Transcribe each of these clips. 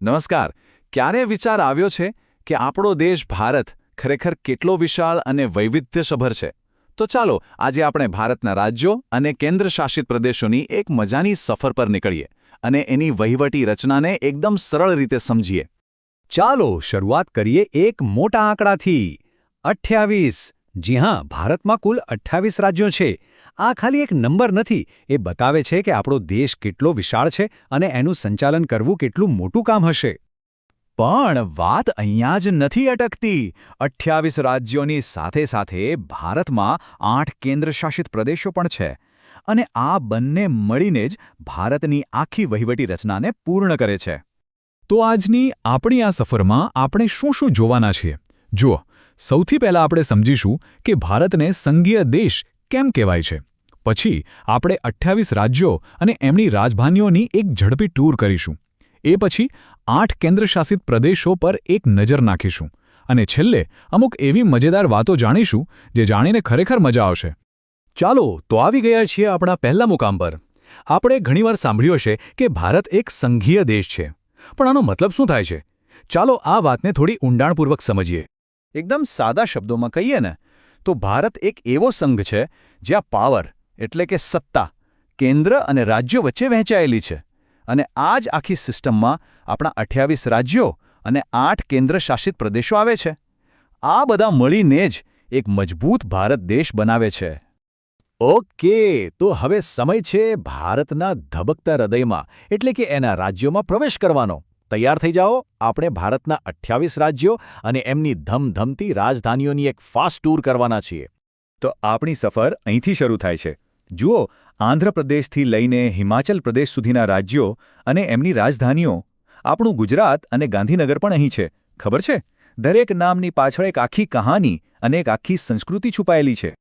નમસ્કાર. ક્યારે વિચાર આવ્યો છે કે આપણો દેશ ભારત ખરેખર કેટલો વિશાળ અને વૈવિધ્યસભર છે? તો ચાલો આજે આપણે ભારતના રાજ્યો અને કેન્દ્રશાસિત પ્રદેશોની એક મજાની સફર પર નીકળીએ અને એની વહીવટી રચનાને એકદમ સરળ રીતે સમજીએ. ચાલો શરૂઆત કરીએ એક મોટા આંકડાથી 28. જી હા, ભારતમાં કુલ 28 રાજ્યો છે. આ ખાલી એક નંબર નથી, એ બતાવે છે કે આપણો દેશ કેટલો વિશાળ છે અને એનું સંચાલન કરવું કેટલું મોટું કામ હશે. પણ વાત અહીંયા જ નથી અટકતી. 28 રાજ્યોની સાથે સાથે ભારતમાં 8 કેન્દ્રશાસિત પ્રદેશો પણ છે. અને આ બંને મળીને જ ભારતની આખી વહીવટી રચનાને પૂર્ણ કરે છે. તો આજની આપણી આ સફરમાં આપણે શું જોવાના છીએ? જુઓ, સૌથી પહેલાં આપણે સમજીશું કે ભારતને સંઘીય દેશ કેમ કહેવાય છે. પછી આપણે 28 રાજ્યો અને એમની રાજધાનીઓની એક ઝડપી ટૂર કરીશું. એ પછી 8 કેન્દ્રશાસિત પ્રદેશો પર એક નજર નાખીશું. અને છેલ્લે અમુક એવી મજેદાર વાતો જાણીશું જે જાણીને ખરેખર મજા આવશે. ચાલો, તો આવી ગયા છીએ આપણા પહેલા મુકામ પર. આપણે ઘણીવાર સાંભળ્યું હશે કે ભારત એક સંઘીય દેશ છે. પણ આનો મતલબ શું થાય છે? ચાલો આ વાતને થોડી ઊંડાણપૂર્વક સમજીએ. એકદમ સાદા શબ્દોમાં કહીએ ને તો ભારત એક એવો સંઘ છે જ્યાં પાવર એટલે કે સત્તા કેન્દ્ર અને રાજ્યો વચ્ચે વહેંચાયેલી છે. અને આ જ આખી સિસ્ટમમાં આપણા 28 રાજ્યો અને 8 કેન્દ્રશાસિત પ્રદેશો આવે છે. આ બધા મળીને જ એક મજબૂત ભારત દેશ બનાવે છે. ઓકે, તો હવે સમય છે ભારતના ધબકતા હૃદયમાં એટલે કે એના રાજ્યોમાં પ્રવેશ કરવાનો. તૈયાર થઈ જાઓ, આપણે ભારતના 28 રાજ્યો અને એમની ધમધમતી રાજધાનીઓની એક ફાસ્ટ ટૂર કરવાના છીએ. તો આપણી સફર અહીંથી શરૂ થાય છે. જુઓ, આંધ્રપ્રદેશથી લઈને હિમાચલ પ્રદેશ સુધીના રાજ્યો અને એમની રાજધાનીઓ. આપણું ગુજરાત અને ગાંધીનગર પણ અહીં છે. ખબર છે? દરેક નામની પાછળ એક આખી કહાની અને એક આખી સંસ્કૃતિ છુપાયેલી છે.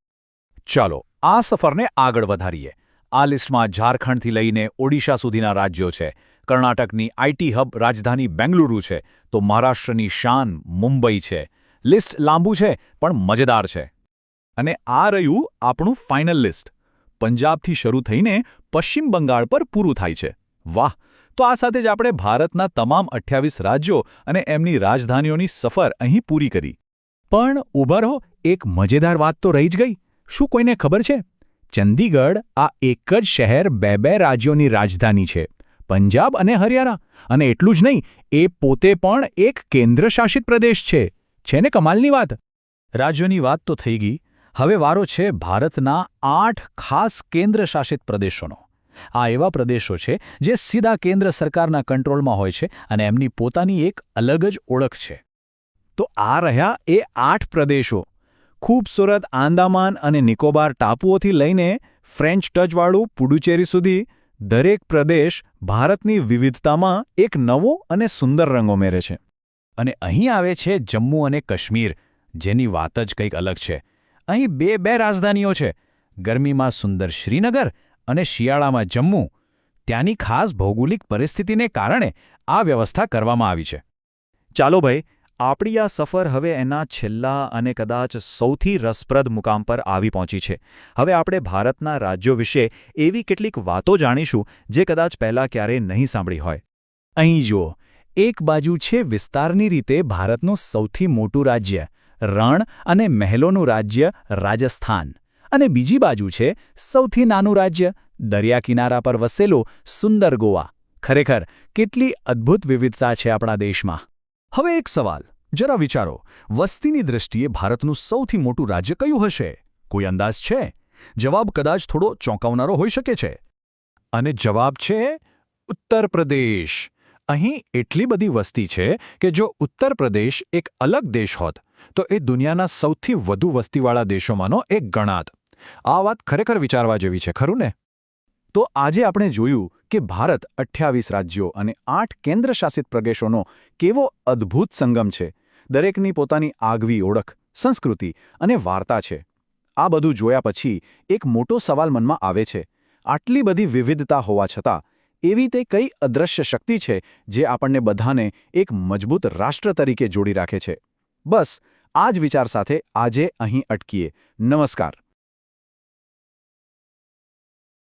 ચાલો આ સફરને આગળ વધારીએ. આ લિસ્ટમાં ઝારખંડથી લઈને ઓડિશા સુધીના રાજ્યો છે. કર્ણાટકની આઈટી હબ રાજધાની બેંગલુરુ છે, તો મહારાષ્ટ્રની શાન મુંબઈ છે. લિસ્ટ લાંબુ છે પણ મજેદાર છે. અને આ રહ્યું આપણું ફાઇનલ લિસ્ટ. પંજાબથી શરૂ થઈને પશ્ચિમ બંગાળ પર પૂરું થાય છે. વાહ! તો આ સાથે જ આપણે ભારતના તમામ 28 રાજ્યો અને એમની રાજધાનીઓની સફર અહીં પૂરી કરી. પણ ઊભા રહો, એક મજેદાર વાત તો રહી જ ગઈ. શું કોઈને ખબર છે? ચંદીગઢ આ એક જ શહેર બે રાજ્યોની રાજધાની છે, પંજાબ અને હરિયાણા. અને એટલું જ નહીં, એ પોતે પણ એક કેન્દ્રશાસિત પ્રદેશ છે. છે ને કમાલની વાત? રાજ્યોની વાત તો થઈ ગઈ. હવે વારો છે ભારતના 8 ખાસ કેન્દ્રશાસિત પ્રદેશોનો. આ એવા પ્રદેશો છે જે સીધા કેન્દ્ર સરકારના કંટ્રોલમાં હોય છે અને એમની પોતાની એક અલગ જ ઓળખ છે. તો આ રહ્યા એ 8 પ્રદેશો. ખૂબસૂરત આંદામાન અને નિકોબાર ટાપુઓથી લઈને ફ્રેન્ચ ટચવાળું પુડુચેરી સુધી દરેક પ્રદેશ ભારતની વિવિધતામાં એક નવો અને સુંદર રંગ ઉમેરે છે. અને અહીં આવે છે જમ્મુ અને કાશ્મીર, જેની વાત જ કંઈક અલગ છે. અહીં બે રાજધાનીઓ છે. ગરમીમાં સુંદર શ્રીનગર અને શિયાળામાં જમ્મુ. ત્યાંની ખાસ ભૌગોલિક પરિસ્થિતિને કારણે આ વ્યવસ્થા કરવામાં આવી છે. ચાલો ભાઈ, આપણી આ સફર હવે એના છેલ્લા અને કદાચ સૌથી રસપ્રદ મુકામ પર આવી પહોંચી છે. હવે આપણે ભારતના રાજ્યો વિશે એવી કેટલીક વાતો જાણીશું જે કદાચ પહેલાં ક્યારેય નહીં સાંભળી હોય. અહીં જુઓ, એક બાજુ છે વિસ્તારની રીતે ભારતનું સૌથી મોટું રાજ્ય, રણ અને મહેલોનું રાજ્ય રાજસ્થાન. અને બીજી બાજુ છે સૌથી નાનું રાજ્ય, દરિયા કિનારા પર વસેલું સુંદર ગોવા. ખરેખર કેટલી અદ્ભુત વિવિધતા છે આપણા દેશમાં. હવે એક સવાલ, જરા વિચારો, વસ્તીની દૃષ્ટિએ ભારતનું સૌથી મોટું રાજ્ય કયું હશે? કોઈ અંદાજ છે? જવાબ કદાચ થોડો ચોંકાવનારો હોઈ શકે છે. અને જવાબ છે ઉત્તર પ્રદેશ. અહીં એટલી બધી વસ્તી છે કે જો ઉત્તર પ્રદેશ એક અલગ દેશ હોત તો એ દુનિયાના સૌથી વધુ વસ્તીવાળા દેશોમાંનો એક ગણાત. આ વાત ખરેખર વિચારવા જેવી છે, ખરું ને? તો આજે આપણે જોયું કે ભારત 28 રાજ્યો અને 8 કેન્દ્રશાસિત પ્રદેશોનો કેવો અદ્ભુત સંગમ છે. દરેકની પોતાની આગવી ઓળખ, સંસ્કૃતિ અને વાર્તા છે. આ બધું જોયા પછી એક મોટો સવાલ મનમાં આવે છે. આટલી બધી વિવિધતા હોવા છતાં એવી તે કઈ અદૃશ્ય શક્તિ છે જે આપણને બધાને એક મજબૂત રાષ્ટ્ર તરીકે જોડી રાખે છે? બસ આ જ વિચાર સાથે આજે અહીં અટકીએ. નમસ્કાર.